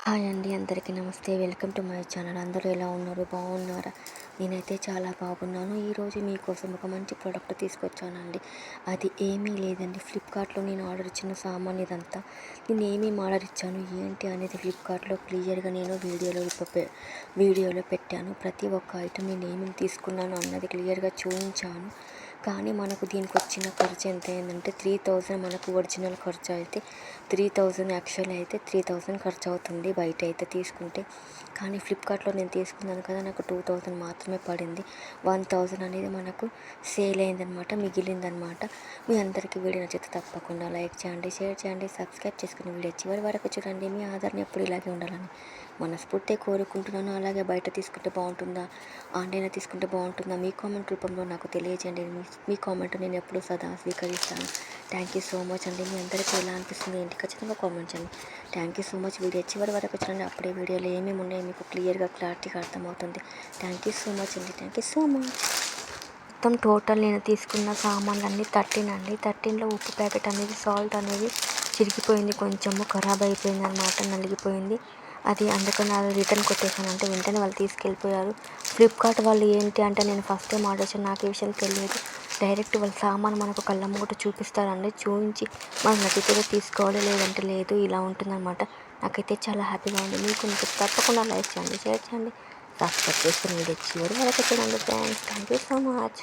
Hi అండి, అందరికీ నమస్తే. Welcome to my channel. అందరూ ఎలా ఉన్నారు? బాగున్నారా? నేనైతే చాలా బాగున్నాను. ఈరోజు మీకోసం ఒక మంచి ప్రోడక్ట్ తీసుకొచ్చానండి. అది ఏమీ లేదండి, ఫ్లిప్కార్ట్లో నేను ఆర్డర్ ఇచ్చిన సామాన్ ఇదంతా. నేను ఏమేమి ఆర్డర్ ఇచ్చాను ఏంటి అనేది ఫ్లిప్కార్ట్లో క్లియర్గా నేను వీడియోలో పెట్టాను. ప్రతి ఒక్క ఐటమ్ నేను ఏమేమి తీసుకున్నాను అన్నది క్లియర్గా చూపించాను. కానీ మనకు దీనికి వచ్చిన ఖర్చు ఎంత అయిందంటే 3000. మనకు ఒరిజినల్ ఖర్చు అయితే 3000, యాక్చువల్ అయితే 3000 ఖర్చు అవుతుంది బయట అయితే తీసుకుంటే. కానీ ఫ్లిప్కార్ట్లో నేను తీసుకున్నాను కదా, నాకు 2000 మాత్రమే పడింది. 1000 అనేది మనకు సేల్ అయిందనమాట, మిగిలిందనమాట. మీ అందరికీ వీడియో నచ్చితే తప్పకుండా లైక్ చేయండి, షేర్ చేయండి, సబ్స్క్రైబ్ చేసుకుని వీడియో చివరి వరకు చూడండి. మీ ఆదరణ ఎప్పుడు ఇలాగే ఉండాలని మనస్ఫూర్తిగా కోరుకుంటున్నాను. అలాగే బయట తీసుకుంటే బాగుంటుందా, ఆన్లైన్లో తీసుకుంటే బాగుంటుందా, మీ కామెంట్ రూపంలో నాకు తెలియజేయండి. మీ కామెంట్ నేను ఎప్పుడు సదా స్వీకరిస్తాను. థ్యాంక్ యూ సో మచ్ అండి. మీ అందరికీ ఎలా అనిపిస్తుంది ఏంటి ఖచ్చితంగా కామెంట్ చేయండి. Thank you so much. Video చివరి వరకు చూడండి, అప్పుడే వీడియోలో ఏమేమి ఉన్నాయో మీకు క్లియర్గా క్లారిటీగా అర్థమవుతుంది. థ్యాంక్ యూ సో మచ్ అండి. Thank you so much. మొత్తం టోటల్ నేను తీసుకున్న సామాన్లన్నీ 13 అండి. 13లో ఉప్పు ప్యాకెట్ అనేది, సాల్ట్ అనేది చిరిగిపోయింది, కొంచెము ఖరాబ్ అయిపోయింది అనమాట, నలిగిపోయింది. అది అందుకని అది రిటర్న్ కొట్టేసాను. అంటే వెంటనే వాళ్ళు తీసుకెళ్ళిపోయారు. ఫ్లిప్కార్ట్ వాళ్ళు ఏంటి అంటే, నేను ఫస్ట్ టైం ఆర్డర్ చేశాను, నాకు ఈ విషయం తెలియదు. డైరెక్ట్ వాళ్ళ సామాన్ మనకు కళ్ళ ముంగట చూపిస్తారండి. చూపించి మనం నచ్చితే తీసుకోవాలి, లేదంటే లేదు, ఇలా ఉంటుందన్నమాట. నాకైతే చాలా హ్యాపీగా ఉంది. మీకు తప్పకుండా లైక్ చేయండి, షేర్ చేయండి, సబ్స్క్రైబ్ చేసుకుని వీడియో చివరి వరకు చూడండి. Thank you so much.